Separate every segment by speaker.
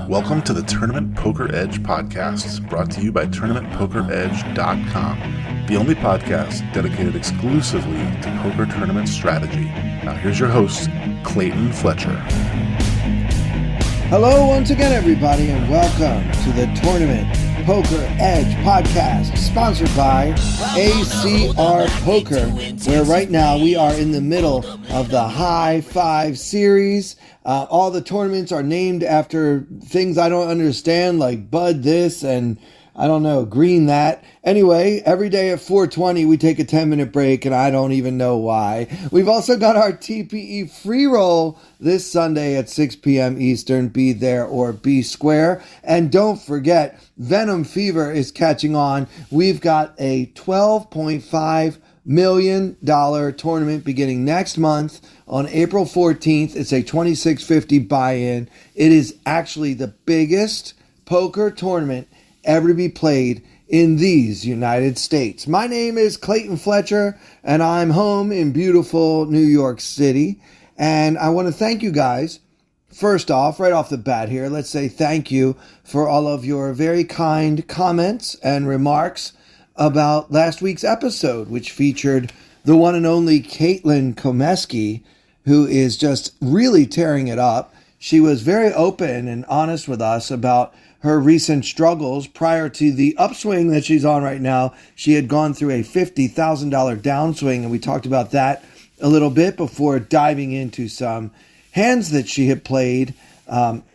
Speaker 1: Welcome to the Tournament Poker Edge podcast, brought to you by TournamentPokerEdge.com, the only podcast dedicated exclusively to poker tournament strategy. Now here's your host, Clayton Fletcher.
Speaker 2: Hello once again, everybody, and welcome to the Tournament Poker Edge podcast, sponsored by ACR Poker, where right now we are in the middle of the High Five series. All the tournaments are named after things I don't understand, like Bud this and I don't know, Green that. Anyway, every day at 4:20 we take a 10-minute break, and I don't even know why. We've also got our TPE free roll this Sunday at 6 p.m. Eastern. Be there or be square. And don't forget, Venom Fever is catching on. We've got a $12.5 million tournament beginning next month on April 14th. It's a $26.50 buy-in. It is actually the biggest poker tournament ever to be played in these United States. My name is Clayton Fletcher, and I'm home in beautiful New York City. And I want to thank you guys. First off, right off the bat here, let's say thank you for all of your very kind comments and remarks about last week's episode, which featured the one and only Caitlin Komeski, who is just really tearing it up. She was very open and honest with us about her recent struggles prior to the upswing that she's on right now. She had gone through a $50,000 downswing, and we talked about that a little bit before diving into some hands that she had played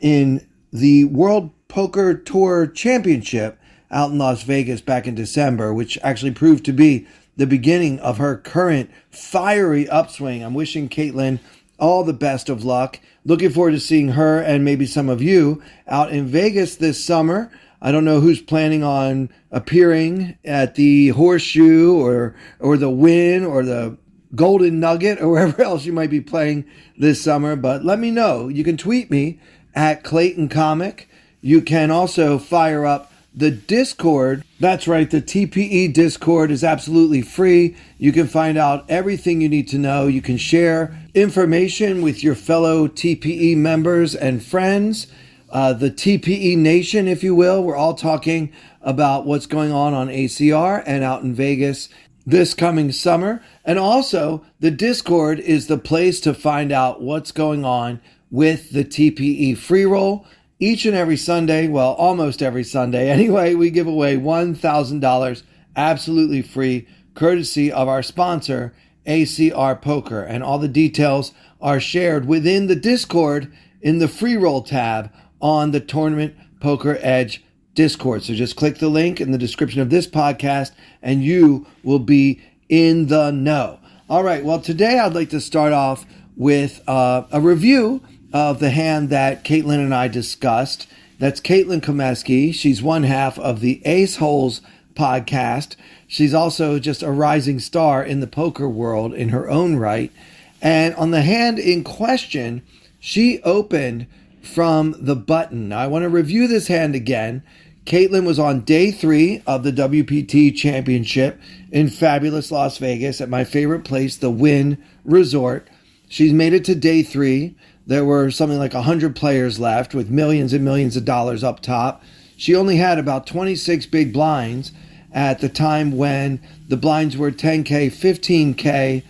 Speaker 2: in the World Poker Tour Championship out in Las Vegas back in December, which actually proved to be the beginning of her current fiery upswing. I'm wishing Caitlin all the best of luck. Looking forward to seeing her and maybe some of you out in Vegas this summer. I don't know who's planning on appearing at the Horseshoe or the Wynn or the Golden Nugget or wherever else you might be playing this summer, but let me know. You can tweet me at Clayton Comic. You can also fire up the Discord. That's right, the TPE Discord is absolutely free. You can find out everything you need to know. You can share information with your fellow TPE members and friends. The TPE Nation, if you will. We're all talking about what's going on ACR and out in Vegas this coming summer. And also, the Discord is the place to find out what's going on with the TPE free roll. Each and every Sunday, well, almost every Sunday anyway, we give away $1,000 absolutely free, courtesy of our sponsor, ACR Poker. And all the details are shared within the Discord in the free roll tab on the Tournament Poker Edge Discord. So just click the link in the description of this podcast and you will be in the know. All right, well, today I'd like to start off with a review of the hand that Caitlin and I discussed. That's Caitlin Komeski. She's one half of the Ace Holes podcast. She's also just a rising star in the poker world in her own right. And on the hand in question, she opened from the button. Now, I want to review this hand again. Caitlin was on day 3 of the WPT Championship in fabulous Las Vegas at my favorite place, the Wynn Resort. She's made it to day 3. There were something like 100 players left with millions and millions of dollars up top. She only had about 26 big blinds at the time when the blinds were 10K, 15K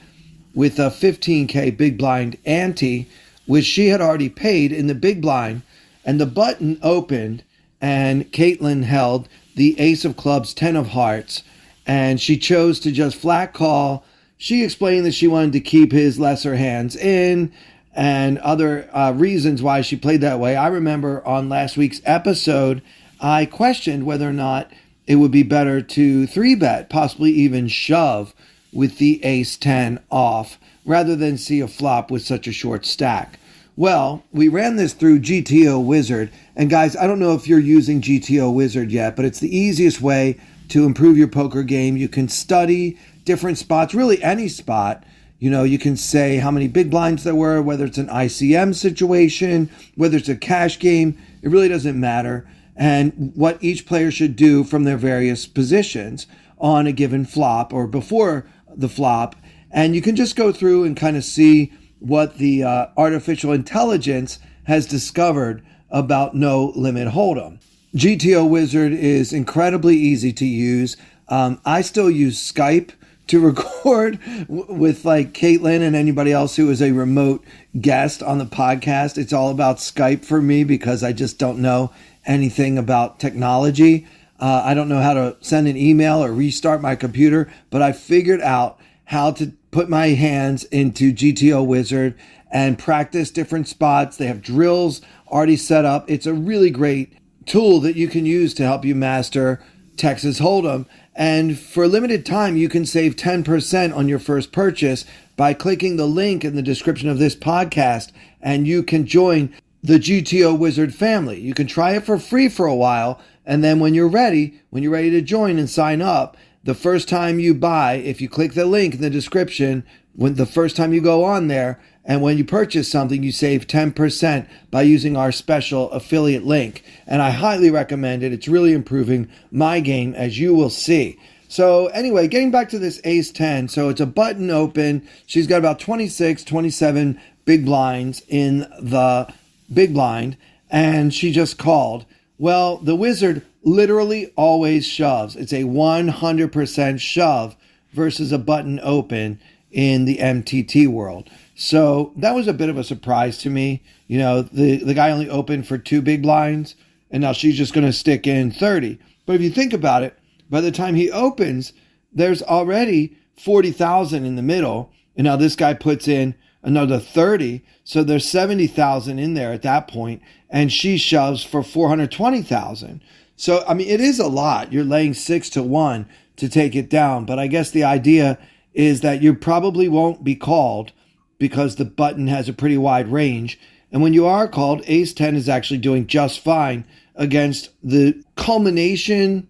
Speaker 2: with a 15K big blind ante, which she had already paid in the big blind. And the button opened and Caitlin held the Ace of Clubs, 10 of Hearts, and she chose to just flat call. She explained that she wanted to keep his lesser hands in and other reasons why she played that way. I remember on last week's episode, I questioned whether or not it would be better to 3-bet, possibly even shove with the Ace-10 off, rather than see a flop with such a short stack. Well, we ran this through GTO Wizard, and guys, I don't know if you're using GTO Wizard yet, but it's the easiest way to improve your poker game. You can study different spots, really any spot. You know, you can say how many big blinds there were, whether it's an ICM situation, whether it's a cash game. It really doesn't matter. And what each player should do from their various positions on a given flop or before the flop. And you can just go through and kind of see what the artificial intelligence has discovered about no limit hold'em. GTO Wizard is incredibly easy to use. I still use Skype to record with like Caitlin and anybody else who is a remote guest on the podcast. It's all about Skype for me because I just don't know anything about technology. I don't know how to send an email or restart my computer, but I figured out how to put my hands into GTO Wizard and practice different spots. They have drills already set up. It's a really great tool that you can use to help you master Texas Hold'em. And for a limited time, you can save 10% on your first purchase by clicking the link in the description of this podcast, and you can join the GTO Wizard family. You can try it for free for a while, and then when you're ready to join and sign up, the first time you buy, if you click the link in the description, when the first time you go on there, and when you purchase something, you save 10% by using our special affiliate link. And I highly recommend it. It's really improving my game, as you will see. So anyway, getting back to this ace 10. So it's a button open. She's got about 26, 27 big blinds in the big blind, and she just called. Well, the wizard literally always shoves. It's a 100% shove versus a button open in the MTT world. So that was a bit of a surprise to me. You know, the guy only opened for 2 big blinds, and now she's just going to stick in 30. But if you think about it, by the time he opens, there's already 40,000 in the middle. And now this guy puts in another 30. So there's 70,000 in there at that point, and she shoves for 420,000. So, I mean, it is a lot. You're laying 6-1 to take it down. But I guess the idea is that you probably won't be called because the button has a pretty wide range. And when you are called, ace 10 is actually doing just fine against the conglomeration,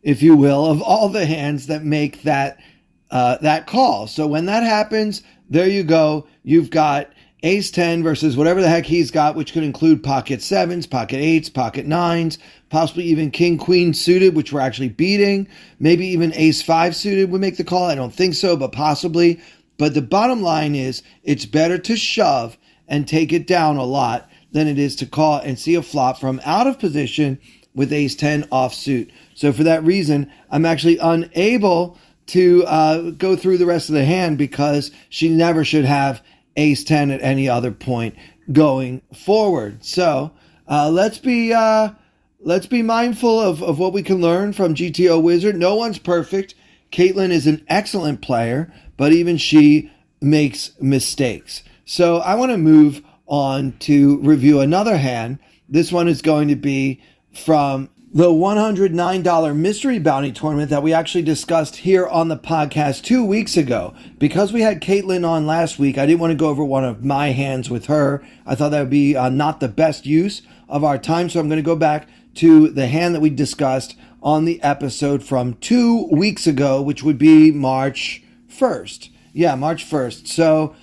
Speaker 2: if you will, of all the hands that make that call. So when that happens, there you go. You've got ace 10 versus whatever the heck he's got, which could include pocket 7s, pocket 8s, pocket 9s, possibly even king, queen suited, which we're actually beating. Maybe even ace 5 suited would make the call. I don't think so, but possibly. But the bottom line is it's better to shove and take it down a lot than it is to call and see a flop from out of position with ace 10 offsuit. So for that reason, I'm actually unable to go through the rest of the hand because she never should have ace 10 at any other point going forward. So let's be mindful of what we can learn from GTO Wizard. No one's perfect. Caitlin is an excellent player, but even she makes mistakes. So I want to move on to review another hand. This one is going to be from the $109 Mystery Bounty Tournament that we actually discussed here on the podcast 2 weeks ago. Because we had Caitlin on last week, I didn't want to go over one of my hands with her. I thought that would be not the best use of our time, so I'm going to go back to the hand that we discussed on the episode from 2 weeks ago, which would be March 1st. Yeah, March 1st. So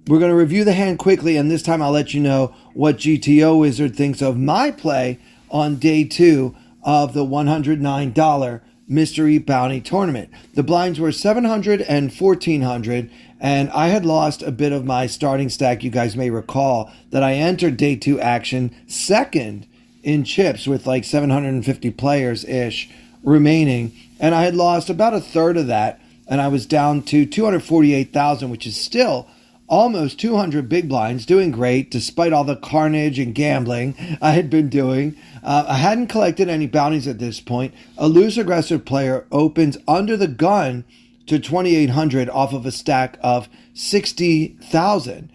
Speaker 2: we're going to review the hand quickly, and this time I'll let you know what GTO Wizard thinks of my play on day 2 of the $109 Mystery Bounty Tournament. The blinds were 700 and 1400, and I had lost a bit of my starting stack. You guys may recall that I entered day 2 action second in chips with like 750 players-ish remaining, and I had lost about a third of that, and I was down to 248,000, which is still almost 200 big blinds, doing great despite all the carnage and gambling I had been doing. I hadn't collected any bounties at this point. A loose aggressive player opens under the gun to 2,800 off of a stack of 60,000.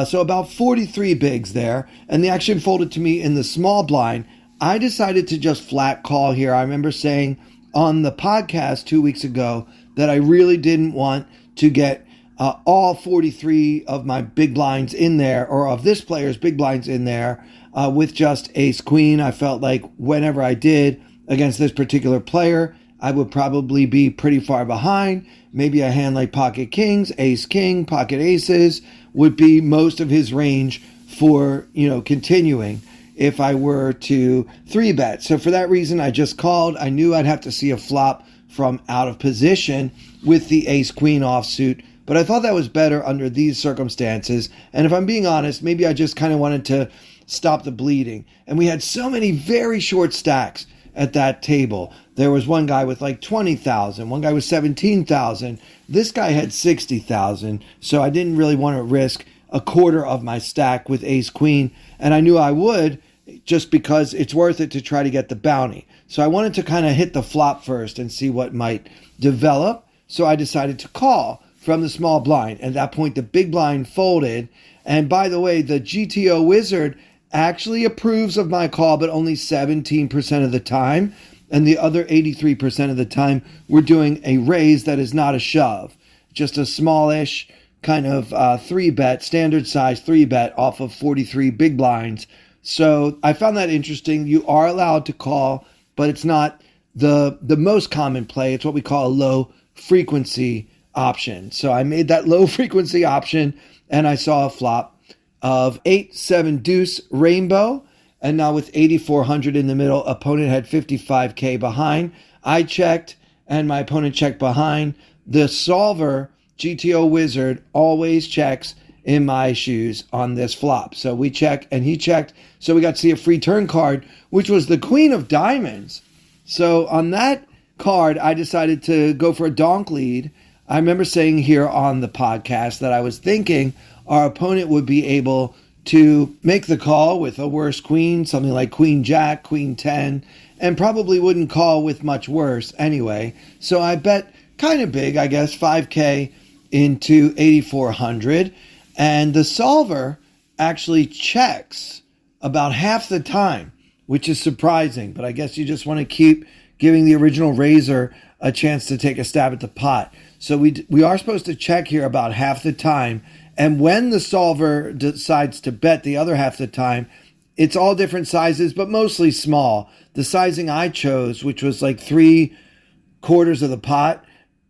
Speaker 2: So about 43 bigs there, and the action folded to me in the small blind. I decided to just flat call here. I remember saying on the podcast 2 weeks ago that I really didn't want to get all 43 of my big blinds in there, or of this player's big blinds in there, with just ace queen. I felt like whenever I did against this particular player, I would probably be pretty far behind. Maybe a hand like pocket kings, ace king, pocket aces would be most of his range for, continuing if I were to 3-bet. So for that reason, I just called. I knew I'd have to see a flop from out of position with the ace queen offsuit but I thought that was better under these circumstances. And if I'm being honest, maybe I just kind of wanted to stop the bleeding. And we had so many very short stacks at that table. There was one guy with like 20,000, one guy with 17,000. This guy had 60,000. So I didn't really want to risk a quarter of my stack with ace queen. And I knew I would, just because it's worth it to try to get the bounty. So I wanted to kind of hit the flop first and see what might develop. So I decided to call from the small blind. At that point, the big blind folded. And by the way, the GTO wizard actually approves of my call, but only 17% of the time. And the other 83% of the time, we're doing a raise that is not a shove. Just a smallish kind of 3-bet, standard size 3-bet off of 43 big blinds. So I found that interesting. You are allowed to call, but it's not the most common play. It's what we call a low frequency option. So I made that low frequency option, and I saw a flop of 8-7 deuce rainbow. And now with 8,400 in the middle, opponent had 55K behind. I checked, and my opponent checked behind. The solver, GTO wizard, always checks in my shoes on this flop. So we check, and he checked. So we got to see a free turn card, which was the queen of diamonds. So on that card, I decided to go for a donk lead. I remember saying here on the podcast that I was thinking our opponent would be able to make the call with a worse queen, something like queen jack, queen 10, and probably wouldn't call with much worse anyway. So I bet kind of big, I guess, 5K into 8,400. And the solver actually checks about half the time, which is surprising. But I guess you just want to keep giving the original raiser a chance to take a stab at the pot. So we are supposed to check here about half the time. And when the solver decides to bet the other half the time, it's all different sizes, but mostly small. The sizing I chose, which was like 3/4 of the pot,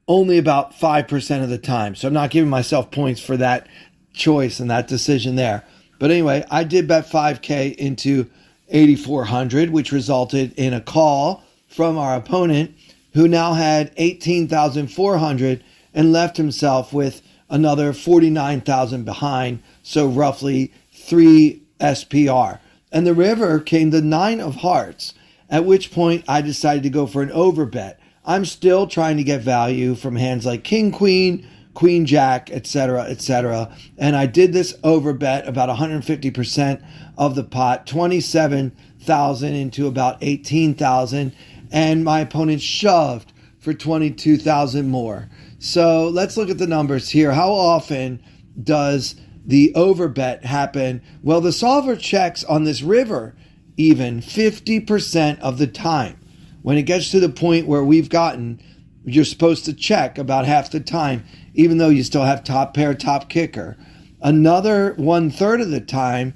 Speaker 2: only about 5% of the time. So I'm not giving myself points for that choice and that decision there. But anyway, I did bet 5K into 8,400, which resulted in a call from our opponent, who now had 18,400 and left himself with another 49,000 behind, so roughly 3 SPR. And the river came the 9 of hearts, at which point I decided to go for an overbet. I'm still trying to get value from hands like king, queen, queen, jack, etc., etc. And I did this overbet about 150% of the pot, 27,000 into about 18,000, and my opponent shoved for 22,000 more. So let's look at the numbers here. How often does the overbet happen? Well, the solver checks on this river even 50% of the time. When it gets to the point where we've gotten, you're supposed to check about half the time, even though you still have top pair, top kicker. Another 1/3 of the time,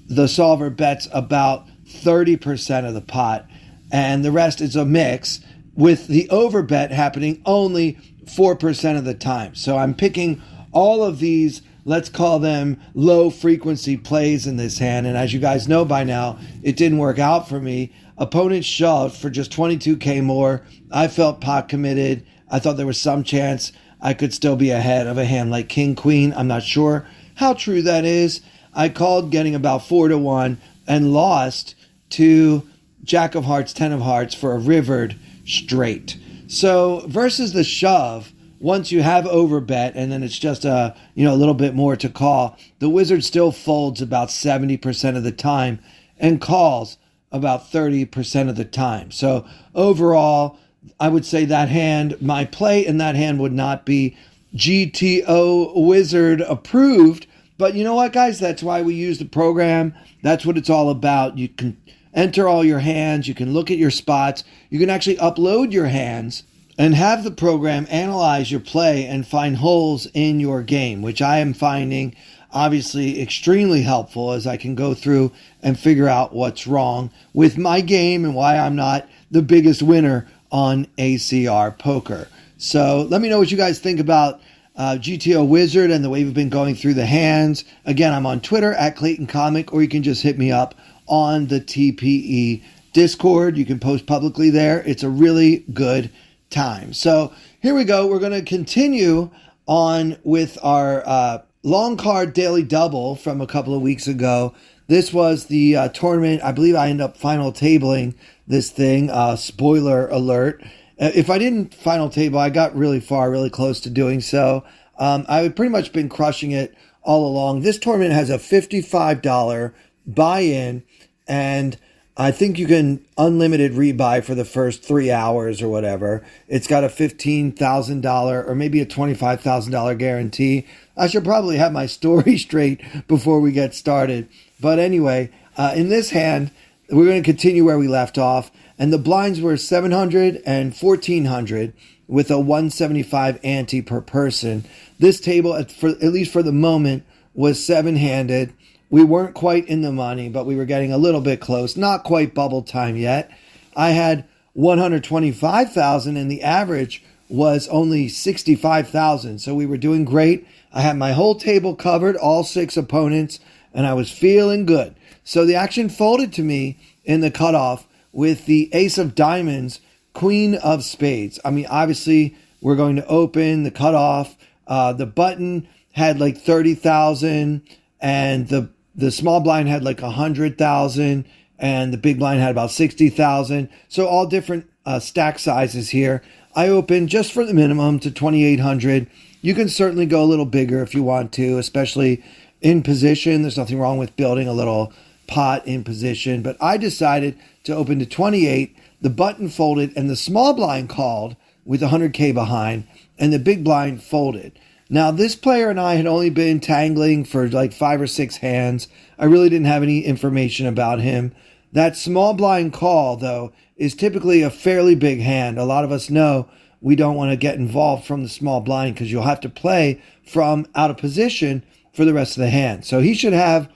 Speaker 2: the solver bets about 30% of the pot, and the rest is a mix, with the overbet happening only 4% of the time. So I'm picking all of these, let's call them low frequency plays in this hand. And as you guys know by now, it didn't work out for me. Opponent shoved for just 22K more. I felt pot committed. I thought there was some chance I could still be ahead of a hand like king, queen. I'm not sure how true that is. I called getting about 4-1 and lost to jack of hearts, 10 of hearts for a rivered straight. So versus the shove, once you have overbet and then it's just a little bit more to call, the wizard still folds about 70% of the time and calls about 30% of the time. So overall, I would say that hand, my play in that hand would not be GTO wizard approved. But you know what, guys? That's why we use the program. That's what it's all about. You can enter all your hands. You can look at your spots. You can actually upload your hands and have the program analyze your play and find holes in your game, which I am finding obviously extremely helpful, as I can go through and figure out what's wrong with my game and why I'm not the biggest winner on ACR Poker. So let me know what you guys think about GTO Wizard and the way we've been going through the hands. Again, I'm on Twitter at Clayton Comic, or you can just hit me up on the TPE Discord. You can post publicly there. It's a really good time. So here we go. We're going to continue on with our long card daily double from a couple of weeks ago. This was the tournament. I believe I ended up final tabling this thing. Spoiler alert. If I didn't final table, I got really far, really close to doing so. I've pretty much been crushing it all along. This tournament has a $55 buy-in, and I think you can unlimited rebuy for the first 3 hours or whatever. It's got a $15,000 or maybe a $25,000 guarantee. I should probably have my story straight before we get started. But anyway, in this hand, we're going to continue where we left off. And the blinds were 700 and 1400 with a 175 ante per person. This table, at least for the moment, was seven-handed. We weren't quite in the money, but we were getting a little bit close. Not quite bubble time yet. I had 125,000 and the average was only 65,000. So we were doing great. I had my whole table covered, all 6 opponents, and I was feeling good. So the action folded to me in the cutoff with the ace of diamonds, queen of spades. I mean, obviously, we're going to open the cutoff. The button had like 30,000, and the small blind had like 100,000, and the big blind had about 60,000. So all different stack sizes here. I opened just for the minimum to 2,800. You can certainly go a little bigger if you want to, especially in position. There's nothing wrong with building a little pot in position, but I decided to open to 28. The button folded and the small blind called with 100K behind, and the big blind folded. Now, this player and I had only been tangling for like 5 or 6 hands. I really didn't have any information about him. That small blind call, though, is typically a fairly big hand. A lot of us know we don't want to get involved from the small blind because you'll have to play from out of position for the rest of the hand. So he should have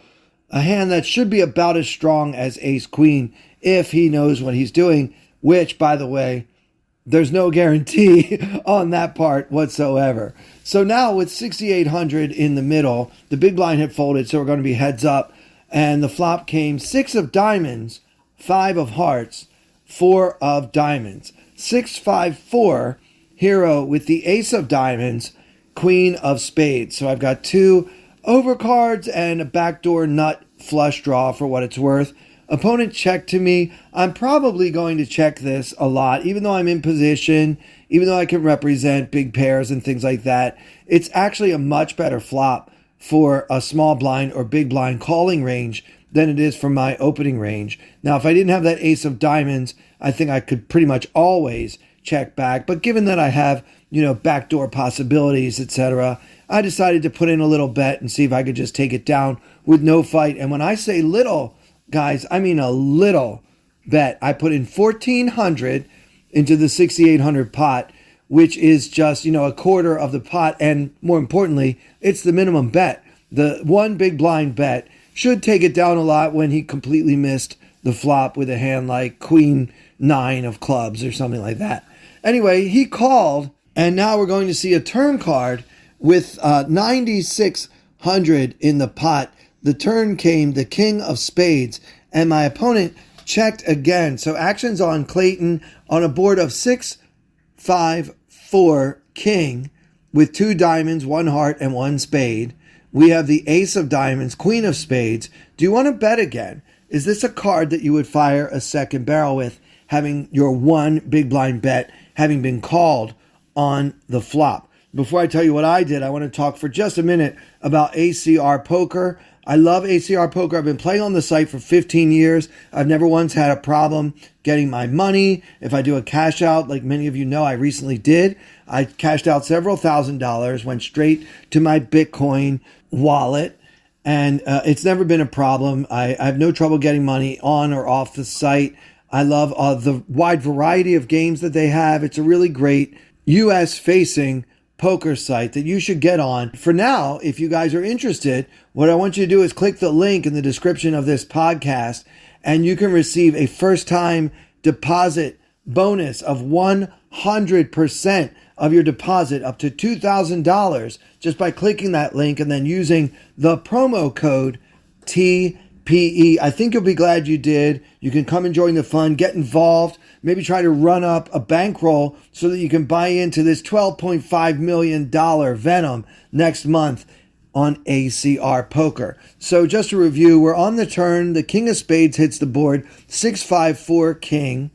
Speaker 2: a hand that should be about as strong as ace-queen if he knows what he's doing, which, by the way, there's no guarantee on that part whatsoever. So now with 6,800 in the middle, the big blind had folded, so we're going to be heads up. And the flop came 6 of diamonds, 5 of hearts, 4 of diamonds. 6, 5, 4, hero with the ace of diamonds, queen of spades. So I've got 2 overcards and a backdoor nut flush draw for what it's worth. Opponent checked to me. I'm probably going to check this a lot, even though I'm in position, even though I can represent big pairs and things like that. It's actually a much better flop for a small blind or big blind calling range than it is for my opening range. Now, if I didn't have that ace of diamonds, I think I could pretty much always check back. But given that I have, backdoor possibilities, etc., I decided to put in a little bet and see if I could just take it down with no fight. And when I say little, guys, I mean a little bet. I put in 1,400 into the 6,800 pot, which is just, a quarter of the pot. And more importantly, it's the minimum bet. The one big blind bet should take it down a lot when he completely missed the flop with a hand like queen 9 of clubs or something like that. Anyway, he called, and now we're going to see a turn card with 9,600 in the pot. The turn came the king of spades, and my opponent checked again. So action's on Clayton on a board of 6, 5, 4, king with 2 diamonds, 1 heart, and 1 spade. We have the ace of diamonds, queen of spades. Do you want to bet again? Is this a card that you would fire a second barrel with, having your one big blind bet having been called on the flop? Before I tell you what I did, I want to talk for just a minute about ACR Poker. I love ACR Poker. I've been playing on the site for 15 years. I've never once had a problem getting my money. If I do a cash out, like many of you know I recently did, I cashed out several $1,000s, went straight to my Bitcoin wallet, and it's never been a problem. I have no trouble getting money on or off the site. I love the wide variety of games that they have. It's a really great U.S.-facing poker site that you should get on. For now, if you guys are interested, what I want you to do is click the link in the description of this podcast, and you can receive a first-time deposit bonus of 100% of your deposit, up to $2,000, just by clicking that link and then using the promo code TPE. I think you'll be glad you did. You can come and join the fun, get involved, maybe try to run up a bankroll so that you can buy into this $12.5 million Venom next month on ACR Poker. So just to review, we're on the turn. The king of spades hits the board, 6-5-4 king,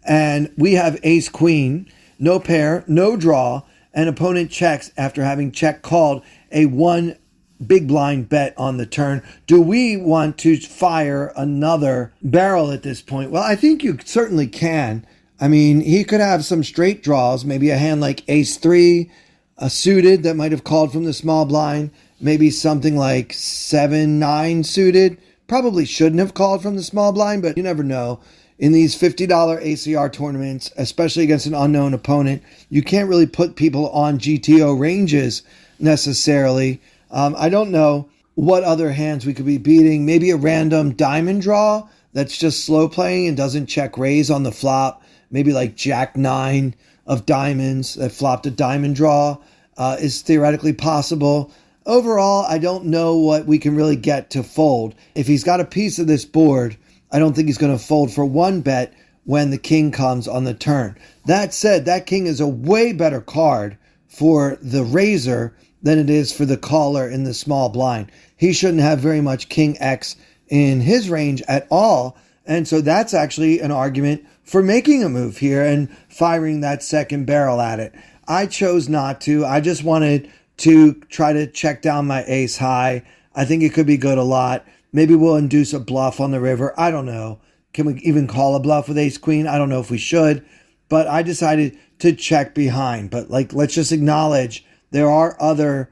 Speaker 2: and we have ace queen, no pair, no draw, and opponent checks after having check called a one big blind bet on the turn. Do we want to fire another barrel at this point? Well, I think you certainly can. I mean, he could have some straight draws, maybe a hand like ace three, a suited that might have called from the small blind, maybe something like 7-9 suited. Probably shouldn't have called from the small blind, but you never know. In these $50 ACR tournaments, especially against an unknown opponent, you can't really put people on GTO ranges necessarily. I don't know what other hands we could be beating. Maybe a random diamond draw that's just slow playing and doesn't check raise on the flop. Maybe like Jack 9 of diamonds that flopped a diamond draw is theoretically possible. Overall, I don't know what we can really get to fold. If he's got a piece of this board, I don't think he's going to fold for one bet when the king comes on the turn. That said, that king is a way better card for the raiser than it is for the caller in the small blind. He shouldn't have very much king X in his range at all. And so that's actually an argument for making a move here and firing that second barrel at it. I chose not to. I just wanted to try to check down my ace high. I think it could be good a lot. Maybe we'll induce a bluff on the river. I don't know. Can we even call a bluff with ace queen? I don't know if we should, but I decided to check behind. But let's just acknowledge there are other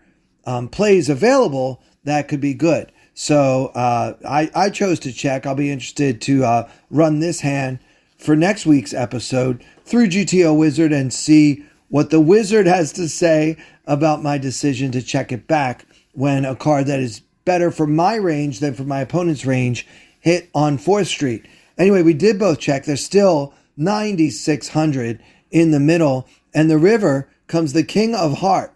Speaker 2: plays available that could be good. So I chose to check. I'll be interested to run this hand for next week's episode through GTO Wizard and see what the wizard has to say about my decision to check it back when a card that is better for my range than for my opponent's range hit on 4th Street. Anyway, we did both check. There's still 9,600 in the middle, and the river comes the king of heart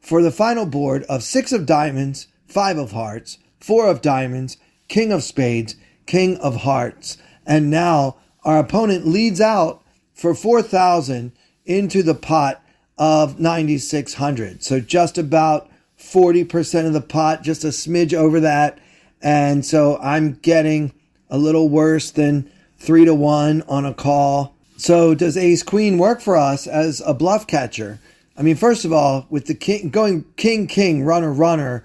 Speaker 2: for the final board of 6 of diamonds, 5 of hearts, 4 of diamonds, king of spades, king of hearts. And now our opponent leads out for 4,000 into the pot of 9,600. So just about 40% of the pot, just a smidge over that. And so I'm getting a little worse than 3-1 on a call. So does ace queen work for us as a bluff catcher? I mean, first of all, with the king going king, runner,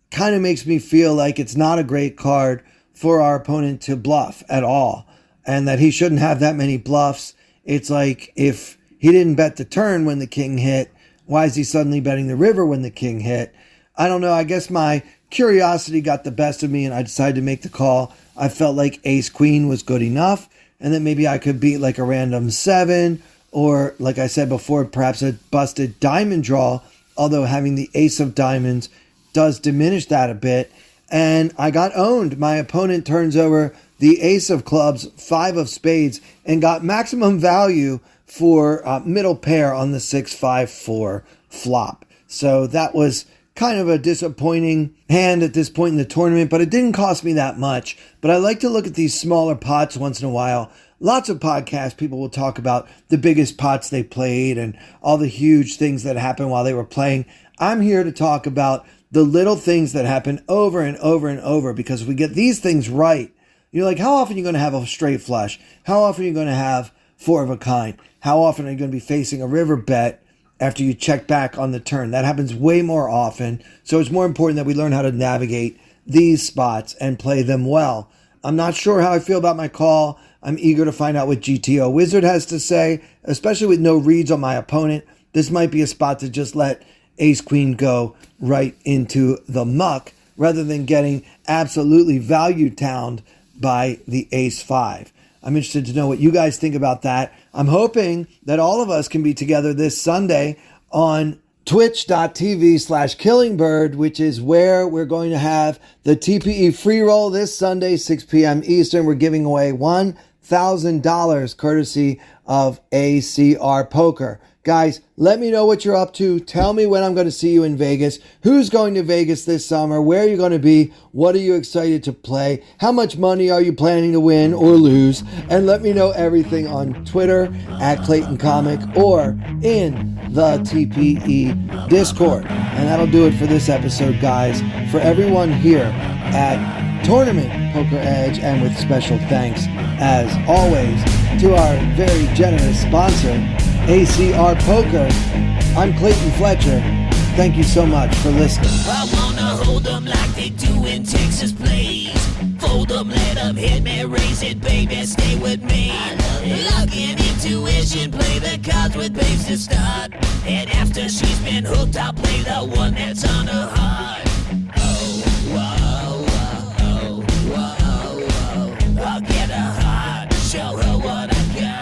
Speaker 2: kind of makes me feel like it's not a great card for our opponent to bluff at all, and that he shouldn't have that many bluffs. It's like if he didn't bet the turn when the king hit, why is he suddenly betting the river when the king hit? I don't know. I guess my curiosity got the best of me and I decided to make the call. I felt like ace queen was good enough, and then maybe I could beat like a random 7, or like I said before, perhaps a busted diamond draw, although having the ace of diamonds does diminish that a bit. And I got owned. My opponent turns over the ace of clubs, 5 of spades, and got maximum value for middle pair on the 6-5-4 flop. So that was kind of a disappointing hand at this point in the tournament, but it didn't cost me that much. But I like to look at these smaller pots once in a while. Lots of podcasts, people will talk about the biggest pots they played and all the huge things that happened while they were playing. I'm here to talk about the little things that happen over and over and over, because if we get these things right, you're like, how often are you going to have a straight flush? How often are you going to have 4 of a kind? How often are you going to be facing a river bet after you check back on the turn? That happens way more often. So it's more important that we learn how to navigate these spots and play them well. I'm not sure how I feel about my call. I'm eager to find out what GTO Wizard has to say, especially with no reads on my opponent. This might be a spot to just let ace queen go right into the muck rather than getting absolutely value towned by the ace 5. I'm interested to know what you guys think about that. I'm hoping that all of us can be together this Sunday on twitch.tv/killingbird, which is where we're going to have the TPE free roll this Sunday, 6 p.m. Eastern. We're giving away one $1,000 courtesy of ACR Poker. Guys, let me know what you're up to. Tell me when I'm going to see you in Vegas. Who's going to Vegas this summer? Where are you going to be? What are you excited to play? How much money are you planning to win or lose? And let me know everything on Twitter at Clayton Comic or in the TPE Discord. And that'll do it for this episode, guys. For everyone here at Tournament Poker Edge, and with special thanks, as always, to our very generous sponsor, ACR Poker. I'm Clayton Fletcher. Thank you so much for listening.
Speaker 3: I wanna hold them like they do in Texas, please. Fold them, let them hit me, raise it, baby, stay with me. Lock in intuition, play the cards with babes to start. And after she's been hooked, I'll play the one that's on her heart. Oh, whoa, whoa, whoa, whoa. I'll get her heart, show her what I got.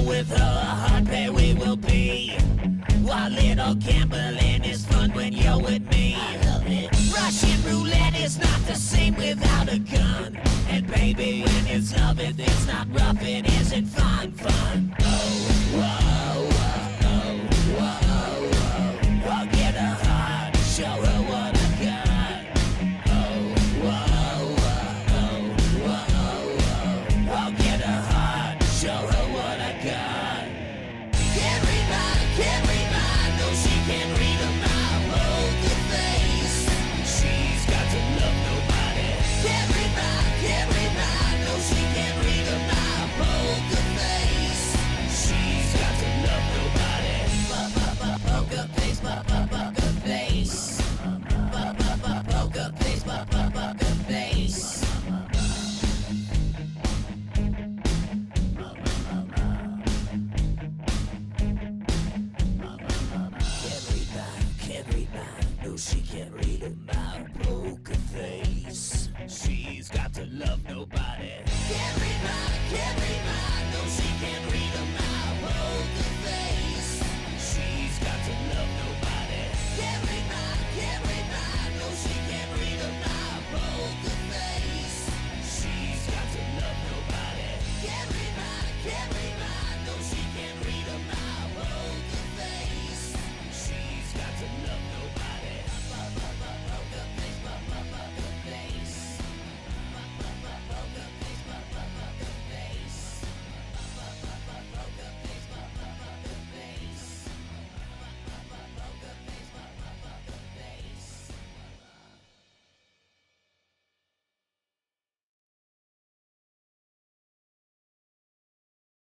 Speaker 3: With her, a hard pair we will be. While little gambling is fun when you're with me. I love it. Russian roulette is not the same without a gun. And baby, when it's love, it's not rough, it isn't fun. Oh, whoa.